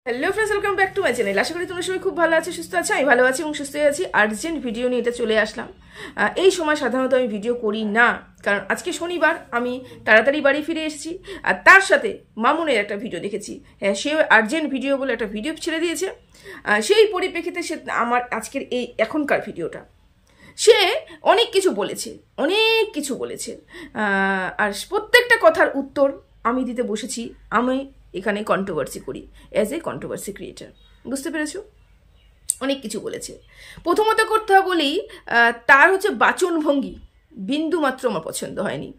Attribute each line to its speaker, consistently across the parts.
Speaker 1: Hello friends, welcome back to my channel. আশা করি তোমরা সবাই খুব ভালো আছো, সুস্থ আছো। আমি ভালো আছি এবং সুস্থ আছি। আর্জেন্ট ভিডিও নিয়ে এটা চলে আসলাম। এই সময় সাধারণত আমি ভিডিও করি না, কারণ আজকে শনিবার, আমি তাড়াতাড়ি বাড়ি ফিরে এসেছি। আর তার সাথে মামুনের একটা ভিডিও দেখেছি, হ্যাঁ, সে আর্জেন্ট ভিডিও বলে একটা ভিডিও ছেড়ে দিয়েছে। সেই পরিপ্রেক্ষিতে সে আমার আজকের এই এখনকার ভিডিওটা, সে অনেক কিছু বলেছে, আর প্রত্যেকটা কথার উত্তর আমি দিতে বসেছি। আমি এখানে কন্ট্রোভার্সি করি অ্যাজ এ কন্ট্রোভার্সি ক্রিয়েটার, বুঝতে পেরেছো? অনেক কিছু বলেছে। প্রথমত কথা বলি, তার হচ্ছে বাচনভঙ্গি বিন্দু মাত্র আমার পছন্দ হয়নি।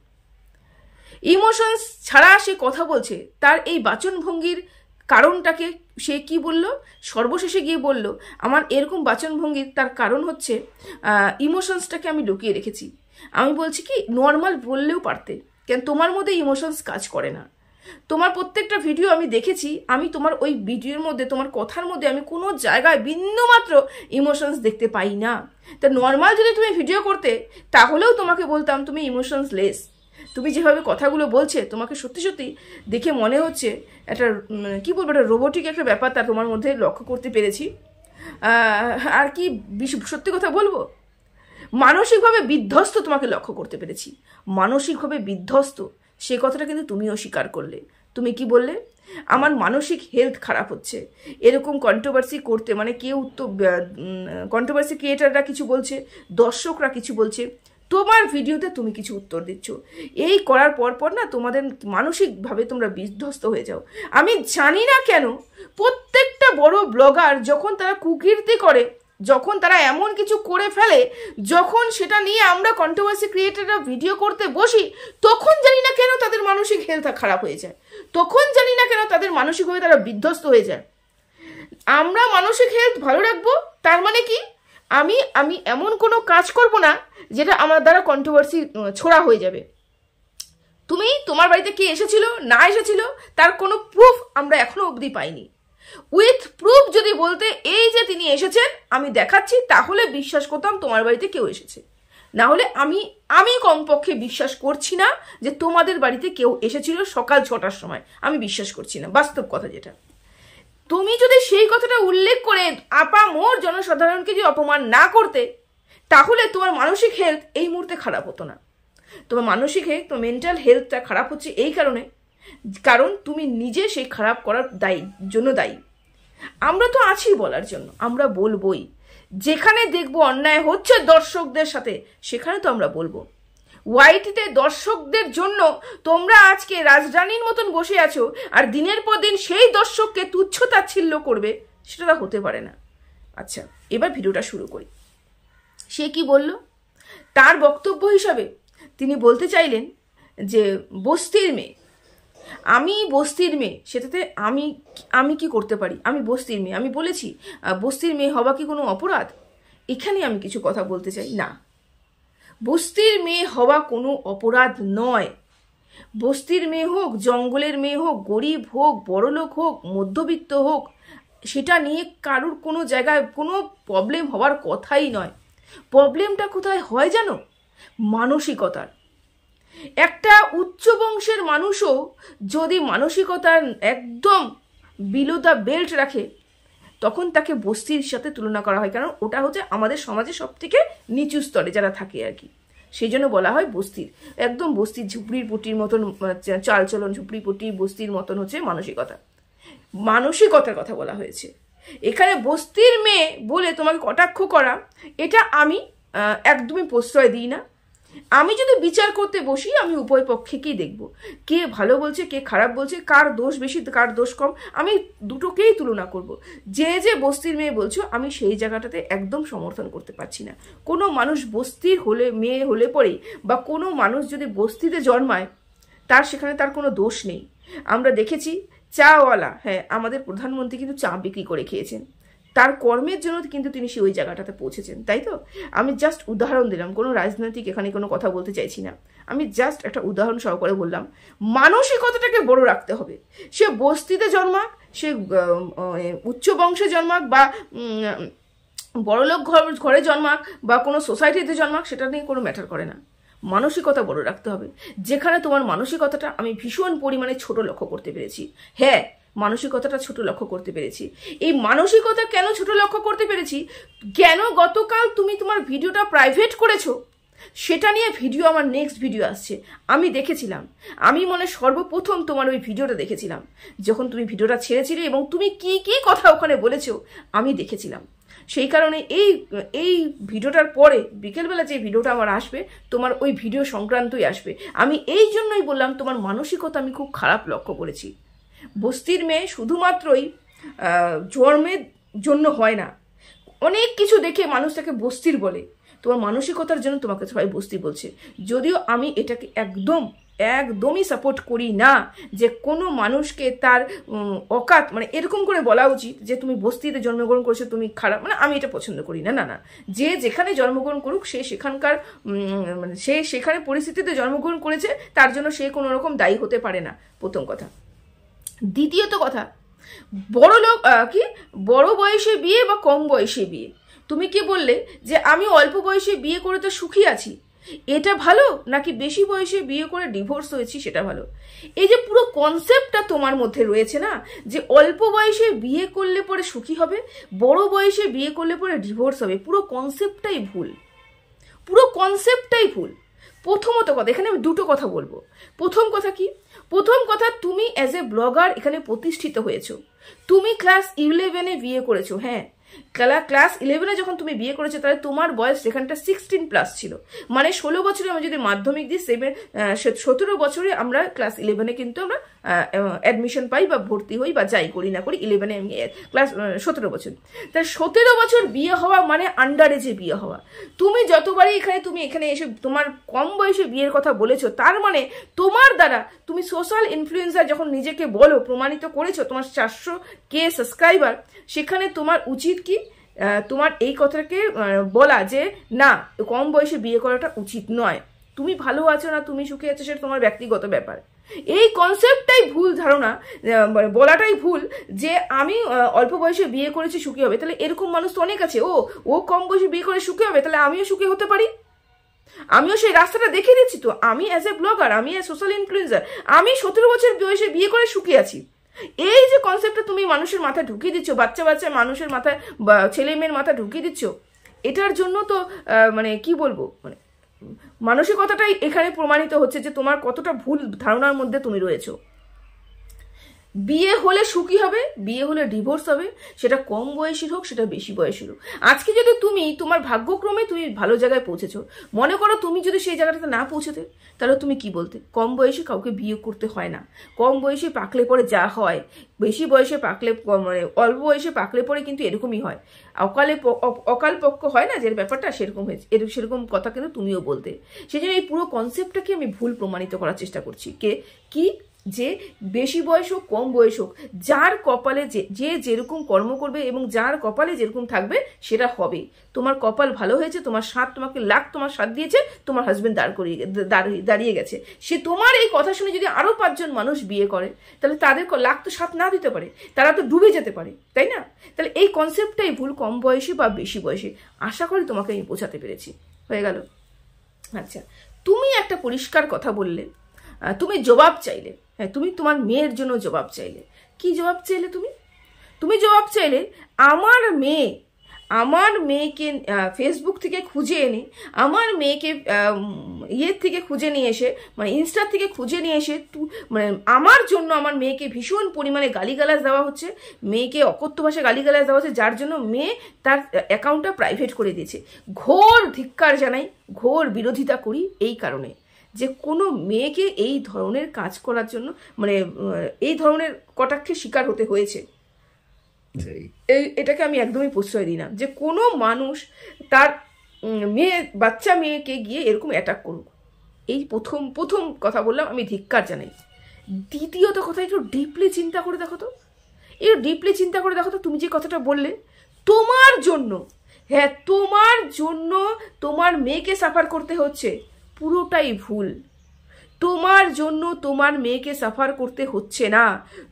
Speaker 1: ইমোশনস ছাড়া সে কথা বলছে, তার এই বাচনভঙ্গির কারণটাকে সে কি বলল, সর্বশেষে গিয়ে বলল আমার এরকম বাচনভঙ্গির তার কারণ হচ্ছে ইমোশনসটাকে আমি লুকিয়ে রেখেছি। আমি বলছি কি, নর্মাল বললেও পারতে, কেন তোমার মধ্যে ইমোশনস কাজ করে না। তোমার প্রত্যেকটা ভিডিও আমি দেখেছি, আমি তোমার ওই ভিডিওর মধ্যে, তোমার কথার মধ্যে আমি কোনো জায়গায় বিন্দুমাত্র ইমোশনস দেখতে পাই না। তা নর্মাল যদি তুমি ভিডিও করতে, তাহলেও তোমাকে বলতাম তুমি ইমোশনস লেস। তুমি যেভাবে কথাগুলো বলছে, তোমাকে সত্যি সত্যি দেখে মনে হচ্ছে একটা কী বলবো, একটা রোবোটিক একটা ব্যাপার তার তোমার মধ্যে লক্ষ্য করতে পেরেছি। আর কি সত্যি কথা বলবো, মানসিকভাবে বিধ্বস্ত তোমাকে লক্ষ্য করতে পেরেছি। মানসিকভাবে বিধ্বস্ত, সে কথাটা কিন্তু তুমিও স্বীকার করলে। তুমি কি বললে, আমার মানসিক হেলথ খারাপ হচ্ছে। এরকম কন্ট্রোভার্সি করতে, মানে কেউ তো কন্ট্রোভার্সি ক্রিয়েটাররা কিছু বলছে, দর্শকরা কিছু বলছে, তোমার ভিডিওতে তুমি কিছু উত্তর দিচ্ছ। এই করার পর না তোমাদের মানসিকভাবে তোমরা বিধ্বস্ত হয়ে যাও। আমি জানি না কেন প্রত্যেকটা বড় ব্লগার যখন তারা কুকীর্তি করে, যখন তারা এমন কিছু করে ফেলে, যখন সেটা নিয়ে আমরা কন্ট্রোভার্সি ক্রিয়েটাররা ভিডিও করতে বসি, তখন জানি না কেন তাদের মানসিক হেলথ খারাপ হয়ে যায়, তখন জানি না কেন তাদের মানসিকভাবে তারা বিধ্বস্ত হয়ে যায়। আমরা মানসিক হেলথ ভালো রাখবো, তার মানে কি আমি এমন কোনো কাজ করব না যেটা আমার দ্বারা কন্ট্রোভার্সি ছোড়া হয়ে যাবে। তুমি তোমার বাড়িতে কে এসেছিল না এসেছিল তার কোনো প্রুফ আমরা এখনো অবধি পাইনি। উইথ প্রুফ যদি বলতে এই যে তিনি এসেছেন আমি দেখাচ্ছি, তাহলে বিশ্বাস করতাম তোমার বাড়িতে কেউ এসেছে। না হলে আমি কমপক্ষে বিশ্বাস করছি না যে তোমাদের বাড়িতে কেউ এসেছিল সকাল 6টার সময়। আমি বিশ্বাস করছি না, বাস্তব কথা যেটা। তুমি যদি সেই কথাটা উল্লেখ করে আপামর জনসাধারণকে যদি অপমান না করতে, তাহলে তোমার মানসিক হেলথ এই মুহূর্তে খারাপ হতো না। তোমার মানসিক হেলথ, তোমার মেন্টাল হেলথটা খারাপ হচ্ছে এই কারণে, কারণ তুমি নিজে সেই খারাপ করার জন্য দায়ী। আমরা তো আছি বলার জন্য, আমরা বলবোই। যেখানে দেখবো অন্যায় হচ্ছে দর্শকদের সাথে, সেখানে তো আমরা বলবো। ওয়াইটিতে দর্শকদের জন্য তোমরা আজকে রাজরানীর মতন বসে আছো, আর দিনের পর দিন সেই দর্শককে তুচ্ছ তাচ্ছিল্য করবে, সেটা হতে পারে না। আচ্ছা, এবার ভিডিওটা শুরু করি। সে কি বলল, তার বক্তব্য হিসাবে তিনি বলতে চাইলেন যে বস্তির মেয়ে, আমি বস্তির মেয়ে, সেটাতে আমি কি করতে পারি? আমি বস্তির মেয়ে, আমি বলেছি বস্তির মেয়ে হওয়া কি কোনো অপরাধ? এখানে আমি কিছু কথা বলতে চাই না। বস্তির মেয়ে হওয়া কোনো অপরাধ নয়। বস্তির মেয়ে হোক, জঙ্গলের মেয়ে হোক, গরিব হোক, বড়লোক হোক, মধ্যবিত্ত হোক, সেটা নিয়ে কারুর কোনো জায়গায় কোনো প্রবলেম হওয়ার কথাই নয়। প্রবলেমটা কোথায় হয় জানো? মানসিকতার। একটা উচ্চ বংশের মানুষও যদি মানসিকতার একদম বিলো দ্য বেল্ট রাখে, তখন তাকে বস্তির সাথে তুলনা করা হয়, কারণ ওটা হচ্ছে আমাদের সমাজে সব থেকে নিচু স্তরে যারা থাকে আর কি। সেই জন্য বলা হয় বস্তির, একদম বস্তির ঝুপড়ির পুটির মতন চালচলন, ঝুপড়ি পুটি বস্তির মতন হচ্ছে মানসিকতার কথা বলা হয়েছে এখানে। বস্তির মেয়ে বলে তোমাকে কটাক্ষ করা, এটা আমি একদমই প্রশ্রয় দিই না। আমি যদি বিচার করতে বসি, আমি উভয় পক্ষেকেই দেখব, কে ভালো বলছে, কে খারাপ বলছে, কার দোষ বেশি, কার দোষ কম, আমি দুটোকেই তুলনা করব। যে বস্তির মেয়ে বলছো, আমি সেই জায়গাটাতে একদম সমর্থন করতে পারছি না। কোনো মানুষ বস্তির মেয়ে হলে পরেই, বা কোনো মানুষ যদি বস্তিতে জন্মায়, সেখানে তার কোনো দোষ নেই। আমরা দেখেছি চাওয়ালা, হ্যাঁ, আমাদের প্রধানমন্ত্রী কিন্তু চা বিক্রি করে খেয়েছেন, তার কর্মের জন্য কিন্তু তিনি ওই জায়গাটাতে পৌঁছেছেন, তাই তো? আমি জাস্ট উদাহরণ দিলাম, কোনো রাজনৈতিক এখানে কোনো কথা বলতে চাইছি না, আমি জাস্ট একটা উদাহরণ সহকারে বললাম। মানসিকতাটাকে বড় রাখতে হবে। সে বস্তিতে জন্মাক, সে উচ্চ বংশে জন্মাক, বা বড়লোক ঘরে জন্মাক, বা কোনো সোসাইটিতে জন্মাক, সেটা নিয়ে কোনো ম্যাটার করে না। মানসিকতা বড় রাখতে হবে। যেখানে তোমার মানসিকতাটা আমি ভীষণ পরিমাণে ছোট লক্ষ্য করতে পেরেছি। হ্যাঁ, মানসিকতাটা ছোট লক্ষ্য করতে পেরেছি। এই মানসিকতা কেন ছোট লক্ষ্য করতে পেরেছি, কেন গতকাল তুমি তোমার ভিডিওটা প্রাইভেট করেছো, সেটা নিয়ে ভিডিও আমার নেক্সট ভিডিও আসছে। আমি দেখেছিলাম, আমি মনে সর্বপ্রথম তোমার ওই ভিডিওটা দেখেছিলাম যখন তুমি ভিডিওটা ছেড়েছিলে, এবং তুমি কি কি কথা ওখানে বলেছো আমি দেখেছিলাম। সেই কারণে এই ভিডিওটার পরে বিকেলবেলা যে ভিডিওটা আমার আসবে তোমার ওই ভিডিও সংক্রান্তই আসবে। আমি এই জন্যই বললাম তোমার মানসিকতা আমি খুব খারাপ লক্ষ্য করেছি। বস্তির মেয়ে শুধুমাত্রই জন্মের জন্য হয় না, অনেক কিছু দেখে মানুষ তাকে বস্তির বলে। তোমার মানসিকতার জন্য তোমাকে সবাই বস্তি বলছে, যদিও আমি এটাকে একদমই সাপোর্ট করি না যে কোনো মানুষকে তার অকাত মানে এরকম করে বলা উচিত যে তুমি বস্তিতে জন্মগ্রহণ করেছো তুমি খারাপ, মানে আমি এটা পছন্দ করি না। না না, যে যেখানে জন্মগ্রহণ করুক সে সেখানকার মানে সে সেখানে পরিস্থিতিতে জন্মগ্রহণ করেছে, তার জন্য সে কোনো রকম দায়ী হতে পারে না, প্রথম কথা। দ্বিতীয়ত কথা, বড় বয়সে বিয়ে বা কম বয়সে বিয়ে, তুমি কি বললে যে আমি অল্প বয়সে বিয়ে করে তো সুখী আছি, এটা ভালো নাকি বেশি বয়সে বিয়ে করে ডিভোর্স হয়েছি সেটা ভালো? এই যে পুরো কনসেপ্টটা তোমার মধ্যে রয়েছে না, যে অল্প বয়সে বিয়ে করলে পরে সুখী হবে, বড় বয়সে বিয়ে করলে পরে ডিভোর্স হবে, পুরো কনসেপ্টটাই ভুল, পুরো কনসেপ্টটাই ভুল। প্রথমত কথা, এখানে আমি দুটো কথা বলবো। প্রথম কথা কি, প্রথম কথা তুমি অ্যাজ এ ব্লগার এখানে প্রতিষ্ঠিত হয়েছো, তুমি ক্লাস 11-এ বিয়ে করেছো। হ্যাঁ, ক্লাস 11-এ যখন তুমি বিয়ে করেছো তাহলে তোমার বয়স সেখানটা 16+ ছিল, মানে 16 বছরে আমি যদি মাধ্যমিক দিই 17 বছরে আমরা ক্লাস 11-এ কিন্তু আমরা অ্যাডমিশন পাই বা ভর্তি হই বা যাই করি না করি, 11-এ আমি ক্লাস 17 বছর। তাই 17 বছর বিয়ে হওয়া মানে আন্ডার এজে বিয়ে হওয়া। তুমি যতবারই তুমি এখানে এসে তোমার কম বয়সে বিয়ের কথা বলেছো, তার মানে তোমার দ্বারা তুমি সোশ্যাল ইনফ্লুয়েন্সার যখন নিজেকে বলো, প্রমাণিত করেছো, তোমার 400K সাবস্ক্রাইবার, সেখানে তোমার উচিত কি তোমার এই কথাকে বলা যে না, কম বয়সে বিয়ে করাটা উচিত নয়। তুমি ভালো আছো না তুমি সুখে আছো সেটা তোমার ব্যক্তিগত ব্যাপার। এই কনসেপ্টটাই ভুল ধারণা, বলাটাই ভুল যে আমি অল্প বয়সে বিয়ে করেছি সুখী হবে। তাহলে এরকম মানুষ তো অনেক আছে, ও কম বয়সে বিয়ে করে সুখী হবে, তাহলে আমিও সুখী হতে পারি, আমিও সেই রাস্তাটা দেখিয়ে দিচ্ছি। তো আমি অ্যাজ এ ব্লগার, আমি অ্যাজ সোশ্যাল ইনফ্লুয়েন্সার, আমি 17 বছর বয়সে বিয়ে করে সুখী আছি। এই যে কনসেপ্টটা তুমি মানুষের মাথায় ঢুকিয়ে দিচ্ছ, বাচ্চা মানুষের মাথায় বা ছেলে মেয়ের মাথায় ঢুকিয়ে দিচ্ছ, এটার জন্য তো মানে কি বলবো, মানে মানসিকতাটাই এখানে প্রমাণিত হচ্ছে যে তোমার কতটা ভুল ধারণার মধ্যে তুমি রয়েছো। বিয়ে হলে সুখী হবে, বিয়ে হলে ডিভোর্স হবে, সেটা কম বয়সীর হোক সেটা বেশি বয়সীর হোক। আজকে যদি তুমি তোমার ভাগ্যক্রমে তুমি ভালো জায়গায় পৌঁছেছো, মনে করো তুমি যদি সেই জায়গাটাতে না পৌঁছতে, তাহলে তুমি কি বলতে? কম বয়সে কাউকে বিয়ে করতে হয় না, কম বয়সে পাকলে পরে যা হয়, বেশি বয়সে পাকলে মানে অল্প বয়সে পাকলে পরে কিন্তু এরকমই হয়, অকাল পক্ষ হয় না যে ব্যাপারটা, সেরকম হয়েছে, সেরকম কথা কিন্তু তুমিও বলতে। সেই জন্য এই পুরো কনসেপ্টটাকে আমি ভুল প্রমাণিত করার চেষ্টা করছি। কি যে বেশি বয়স হোক কম বয়স হোক, যার কপালে যে যেরকম কর্ম করবে এবং যার কপালে যেরকম থাকবে সেটা হবে। তোমার কপাল ভালো হয়েছে, তোমার সাথ তোমাকে তোমার সাথ দিয়েছে, তোমার হাজবেন্ড দাঁড়িয়ে গেছে, সে তোমার এই কথা শুনে যদি আরো 5 জন মানুষ বিয়ে করে, তাহলে তাদের লাখ তো সাথ না দিতে পারে, তারা তো ডুবে যেতে পারে, তাই না? তাহলে এই কনসেপ্টটাই ভুল, কম বয়সী বা বেশি বয়সী। আশা করি তোমাকে আমি বোঝাতে পেরেছি। হয়ে গেল? আচ্ছা, তুমি একটা পরিষ্কার কথা বললে, তুমি জবাব চাইলে। হ্যাঁ, তুমি তোমার মেয়ের জন্য জবাব চাইলে। কি জবাব চাইলে তুমি জবাব চাইলে আমার মেয়েকে ফেসবুক থেকে খুঁজে এনে, আমার মেয়েকে থেকে খুঁজে নিয়ে এসে, মানে ইনস্টার থেকে খুঁজে নিয়ে এসে মানে আমার জন্য আমার মেয়েকে ভীষণ পরিমাণে গালিগালাজ দেওয়া হচ্ছে, মেয়েকে অকথ্য ভাষায় গালিগালাজ দেওয়া হচ্ছে, যার জন্য মেয়ে তার অ্যাকাউন্টটা প্রাইভেট করে দিয়েছে। ঘোর ধিক্কার জানাই, ঘোর বিরোধিতা করি এই কারণে যে কোনো মেয়েকে এই ধরনের কাজ করার জন্য, মানে এই ধরনের কটাক্ষের শিকার হতে হয়েছে, এটাকে আমি একদমই প্রশ্রয় দিই না যে কোনো মানুষ তার বাচ্চা মেয়েকে গিয়ে এরকম অ্যাটাক করুক। এই প্রথম কথা বললাম, আমি ধিক্কার জানাই। দ্বিতীয়ত কথা, একটু ডিপলি চিন্তা করে দেখো তো, তুমি যে কথাটা বললে তোমার জন্য, হ্যাঁ তোমার জন্য তোমার মেয়েকে সাফার করতে হচ্ছে, পুরোটাই ভুল। তোমার জন্য তোমার মেয়েকে সাফার করতে হচ্ছে না,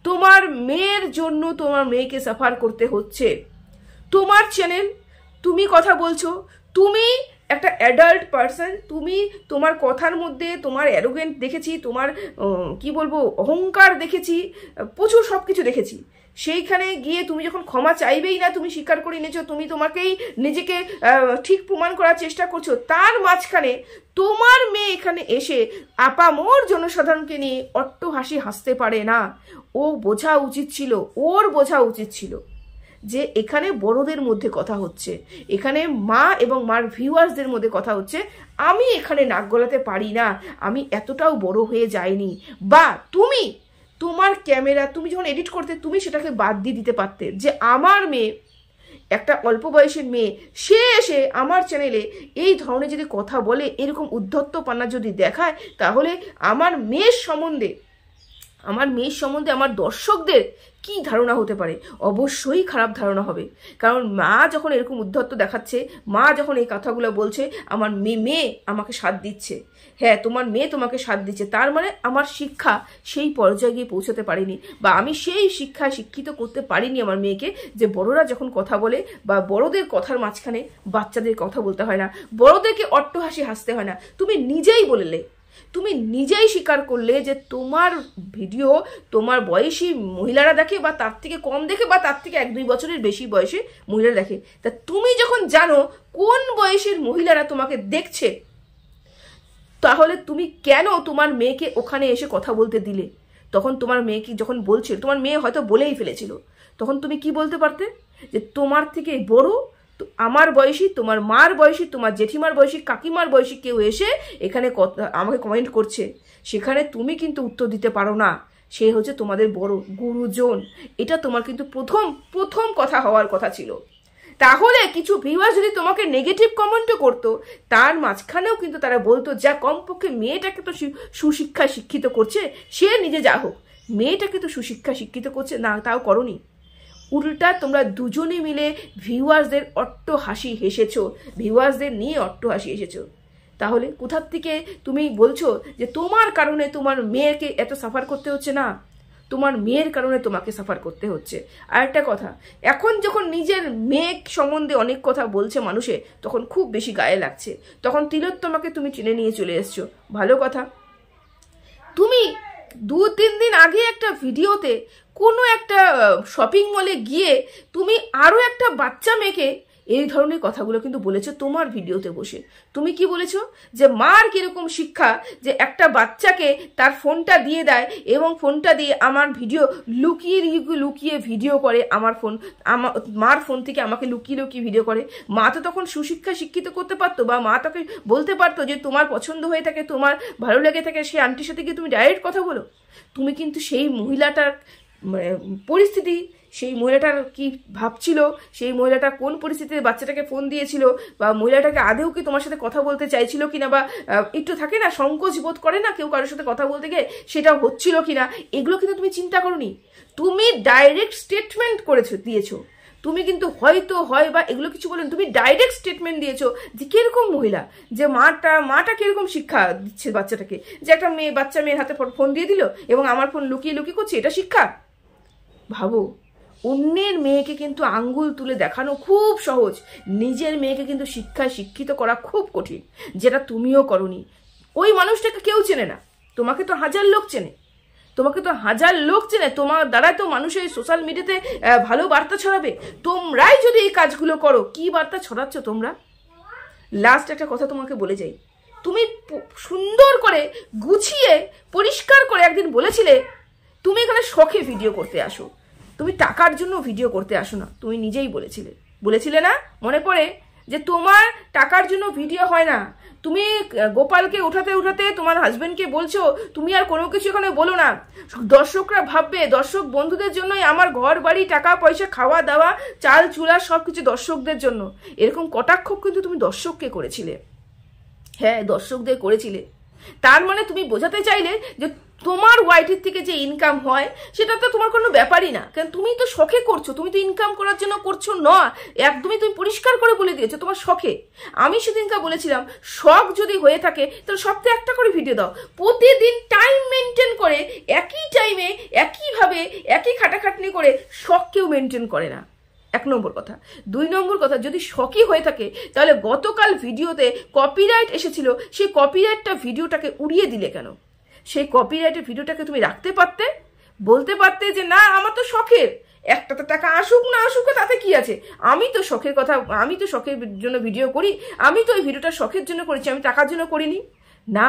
Speaker 1: তোমার মেয়ের জন্য তোমার মেয়েকে সাফার করতে হচ্ছে। তোমার চ্যানেল, তুমি কথা বলছো, তুমি একটা অ্যাডাল্ট পার্সন, তুমি তোমার কথার মধ্যে তোমার অ্যারোগেন্ট দেখেছি, তোমার কি বলবো অহংকার দেখেছি, প্রচুর সব কিছু দেখেছি। সেইখানে গিয়ে তুমি যখন ক্ষমা চাইবেই না, তুমি স্বীকার করে নিয়েছো, তুমি তোমাকেই নিজেকে ঠিক প্রমাণ করার চেষ্টা করছো, তার মাঝখানে তোমার মেয়ে এখানে এসে আপামর জনসাধারণকে নিয়ে অট্টহাসি হাসতে পারে না। ও বোঝা উচিত ছিল, ওর বোঝা উচিত ছিল যে এখানে বড়দের মধ্যে কথা হচ্ছে, এখানে মা এবং মার ভিউয়ার্সদের মধ্যে কথা হচ্ছে, আমি এখানে নাক গলাতে পারি না, আমি এতটাও বড় হয়ে যাইনি। বা তুমি তোমার ক্যামেরা তুমি যখন এডিট করতে তুমি সেটাকে বাদ দিয়ে দিতে পারতে যে আমার মেয়ে, একটা অল্প বয়সের মেয়ে, সে এসে আমার চ্যানেলে এই ধরনের যদি কথা বলে, এরকম উদ্ধত্তপনা যদি দেখায়, তাহলে আমার মেয়ের সম্বন্ধে আমার দর্শকদের কি ধারণা হতে পারে? অবশ্যই খারাপ ধারণা হবে। কারণ মা যখন এরকম উদ্ধত্ত দেখাচ্ছে, মা যখন এই কথাগুলো বলছে, আমার মেয়ে আমাকে সাথ দিচ্ছে, হ্যাঁ তোমার মেয়ে তোমাকে সাথ দিচ্ছে, তার মানে আমার শিক্ষা সেই পর্যায়ে গিয়ে পৌঁছাতে পারিনি, বা আমি সেই শিক্ষায় শিক্ষিত করতে পারিনি আমার মেয়েকে যে বড়রা যখন কথা বলে বা বড়দের কথার মাঝখানে বাচ্চাদের কথা বলতে হয় না, বড়দেরকে অট্টহাসি হাসতে হয় না। তুমি নিজেই বললে, তুমি নিজেই স্বীকার করলে যে তোমার ভিডিও তোমার বয়সী মহিলারা দেখে, বা তার থেকে কম দেখে, বা তার থেকে 1-2 বছরের বেশি বয়সে মহিলারা দেখে। তা তুমি যখন জানো কোন বয়সের মহিলারা তোমাকে দেখছে, তাহলে তুমি কেন তোমার মেয়েকে ওখানে এসে কথা বলতে দিলে? তখন তোমার মেয়েকে যখন বলছিল, তোমার মেয়ে হয়তো বলেই ফেলেছিল, তখন তুমি কি বলতে পারতে যে তোমার থেকে বড়, আমার বয়সী, তোমার মার বয়সী, তোমার জেঠিমার বয়সী, কাকিমার বয়সী কেউ এসে এখানে আমাকে কমেন্ট করছে, সেখানে তুমি কিন্তু উত্তর দিতে পারো না। সে হচ্ছে তোমাদের বড় গুরুজন। এটা তোমার কিন্তু প্রথম কথা হওয়ার কথা ছিল। তাহলে কিছু ভিউয়ার যদি তোমাকে নেগেটিভ কমেন্টও করতো, তার মাঝখানেও কিন্তু তারা বলতো যা কমপক্ষে মেয়েটাকে তো সুশিক্ষায় শিক্ষিত করছে, সে নিজে যা হোক, মেয়েটাকে তো সুশিক্ষায় শিক্ষিত করছে না, তাও করনি। উল্টা তোমরা দুজনে মিলে ভিউয়ার্সদের অট্টহাসি হেসেছো, ভিউয়ার্সদের নিয়ে অট্টহাসি হেসেছো। তাহলে কোথার থেকে তুমি বলছো যে তোমার কারণে তোমার মেয়েকে এত সাফার করতে হচ্ছে? না, তোমার মেয়ের কারণে তোমাকে সাফার করতে হচ্ছে। আর একটা কথা, এখন যখন নিজের মেয়ে সম্বন্ধে অনেক কথা বলছে মানুষে, তখন খুব বেশি গায়ে লাগছে, তখন তিলোত্তমাকে তুমি টেনে নিয়ে চলে এসছো। ভালো কথা, তুমি 2-3 দিন আগে একটা ভিডিওতে কোনো একটা শপিং মলে গিয়ে তুমি আরও একটা বাচ্চা মেয়েকে এই ধরনের কথাগুলো কিন্তু বলেছো তোমার ভিডিওতে বসে। তুমি কি বলেছো যে মার কিরকম শিক্ষা, যে একটা বাচ্চাকে তার ফোনটা দিয়ে দেয় এবং ফোনটা দিয়ে আমার ভিডিও লুকিয়ে ভিডিও করে, আমার মার ফোন থেকে আমাকে লুকিয়ে ভিডিও করে। মা তো তখন সুশিক্ষা শিক্ষিত করতে পারতো, বা মা তাকে বলতে পারতো যে তোমার পছন্দ হয়ে থাকে, তোমার ভালো লেগে থাকে, সেই আন্টির সাথে গিয়ে তুমি ডাইরেক্ট কথা বলো। তুমি কিন্তু সেই মহিলাটার পরিস্থিতি, সেই মহিলাটার কি ভাবছিল, সেই মহিলাটা কোন পরিস্থিতিতে বাচ্চাটাকে ফোন দিয়েছিল, বা মহিলাটাকে আদেও কি তোমার সাথে কথা বলতে চাইছিল কিনা, বা একটু থাকে না সংকোচ বোধ করে না কেউ কারোর সাথে কথা বলতে গিয়ে, সেটা হচ্ছিল কিনা, এগুলো কিন্তু তুমি চিন্তা করোনি। তুমি ডাইরেক্ট স্টেটমেন্ট দিয়েছো। তুমি কিন্তু হয়তো হয় বা এগুলো কিছু বলেন, তুমি ডাইরেক্ট স্টেটমেন্ট দিয়েছো যে কিরকম মহিলা, যে মাটা কিরকম শিক্ষা দিচ্ছে বাচ্চাটাকে, যে একটা বাচ্চা মেয়ের হাতে ফোন দিয়ে দিল এবং আমার ফোন লুকিয়ে করছে, এটা শিক্ষা? ভাবো, অন্যের মেয়েকে কিন্তু আঙ্গুল তুলে দেখানো খুব সহজ, নিজের মেয়েকে কিন্তু শিক্ষায় শিক্ষিত করা খুব কঠিন, যেটা তুমিও করনি। ওই মানুষটাকে কেউ চেনে না, তোমাকে তো হাজার লোক চেনে, তোমার দ্বারাই তো মানুষের সোশ্যাল মিডিয়াতে ভালো বার্তা ছড়াবে। তোমরাই যদি এই কাজগুলো করো, কি বার্তা ছড়াচ্ছ তোমরা? লাস্ট একটা কথা তোমাকে বলে যাই, তুমি সুন্দর করে গুছিয়ে পরিষ্কার করে একদিন বলেছিলে তুমি এখানে শখে ভিডিও করতে আসো, তুমি টাকার জন্য ভিডিও করতে আসো না। তুমি নিজেই বলেছিলে না? মনে পড়ে যে তোমার টাকার জন্য ভিডিও হয় না। তুমি গোপালকে উঠাতে তোমার হাজবেন্ডকে বলছো তুমি আর কোনো কিছু এখানে বলো না, দর্শকরা ভাববে, দর্শক বন্ধুদের জন্যই আমার ঘর বাড়ি টাকা পয়সা খাওয়া দাওয়া চাল চুলা সবকিছু দর্শকদের জন্য। এরকম কটাক্ষ কিন্তু তুমি দর্শককে করেছিলে, হ্যাঁ দর্শকদের করেছিলে। তার মানে তুমি বোঝাতে চাইলে যে তোমার ওয়াইটির থেকে যে ইনকাম হয় সেটা তো তোমার কোনো ব্যাপারই না, কারণ তুমি তো শখে করছো, তুমি তো ইনকাম করার জন্য করছো না, একদমই তুমি পরিষ্কার করে বলে দিয়েছো তোমার শখে। আমি সেদিনকে বলেছিলাম শখ যদি হয়ে থাকে তাহলে সপ্তাহে একটা করে ভিডিও দাও, প্রতিদিন টাইম মেনটেন করে, একই টাইমে একইভাবে একই খাটাখাটনি করে শখ কেউ মেনটেন করে না। এক নম্বর কথা। 2 নম্বর কথা, যদি শখই হয়ে থাকে তাহলে গতকাল ভিডিওতে কপিরাইট এসেছিল, সেই কপিরাইটটা ভিডিওটাকে উড়িয়ে দিলে কেন? সেই কপিরাইটের ভিডিওটাকে তুমি রাখতে পারতে, বলতে পারতে যে না আমার তো শখের, একটা তো টাকা আসুক না আসুক তাতে কি আছে, আমি তো শখের কথা, আমি তো শখের জন্য ভিডিও করি, আমি তো ওই ভিডিওটা শখের জন্য করেছি, আমি টাকার জন্য করিনি। না,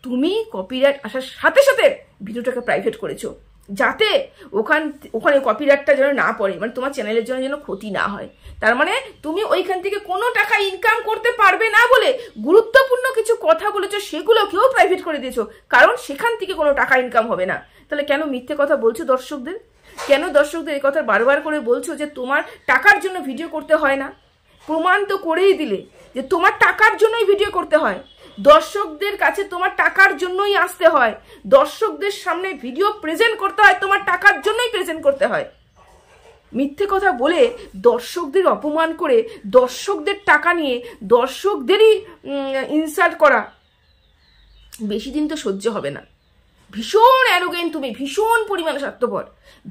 Speaker 1: তুমি কপিরাইট আসার সাথে সাথে ভিডিওটাকে প্রাইভেট করেছো, যাতে ওখানে কপিরাইটটা যেন না পড়ে, মানে তোমার চ্যানেলের জন্য যেন ক্ষতি না হয়। তার মানে তুমি ওইখান থেকে কোনো টাকা ইনকাম করতে পারবে না বলে গুরুত্বপূর্ণ কিছু কথা বলেছো, সেগুলোকেও প্রাইভেট করে দিয়েছো, কারণ সেখান থেকে কোনো টাকা ইনকাম হবে না। তাহলে কেন মিথ্যে কথা বলছো দর্শকদের? কেন দর্শকদের এই কথা বারবার করে বলছো যে তোমার টাকার জন্য ভিডিও করতে হয় না? প্রমাণ তো করেই দিলে যে তোমার টাকার জন্যই ভিডিও করতে হয়, দর্শকদের কাছে তোমার টাকার জন্যই আসতে হয়, দর্শকদের সামনে ভিডিও প্রেজেন্ট করতে হয়, তোমার টাকার জন্যই প্রেজেন্ট করতে হয়। মিথ্যে কথা বলে দর্শকদের অপমান করে দর্শকদের টাকা নিয়ে দর্শকদেরই ইনসাল্ট করা বেশি দিন তো সহ্য হবে না। ভীষণ অ্যারোগেন্ট তুমি, ভীষণ পরিমাণে স্বার্থপর,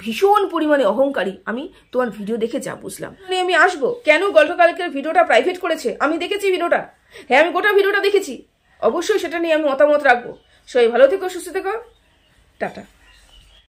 Speaker 1: ভীষণ পরিমাণে অহংকারী। আমি তোমার ভিডিও দেখে যা বুঝলাম, আমি আসবো কেন গতকালকের ভিডিওটা প্রাইভেট করেছে, আমি দেখেছি ভিডিওটা, হ্যাঁ আমি গোটা ভিডিওটা দেখেছি, অবশ্যই সেটা নিয়ে আমি মতামত রাখবো। সবাই ভালো থেকো, সুস্থ থেকো, টাটা।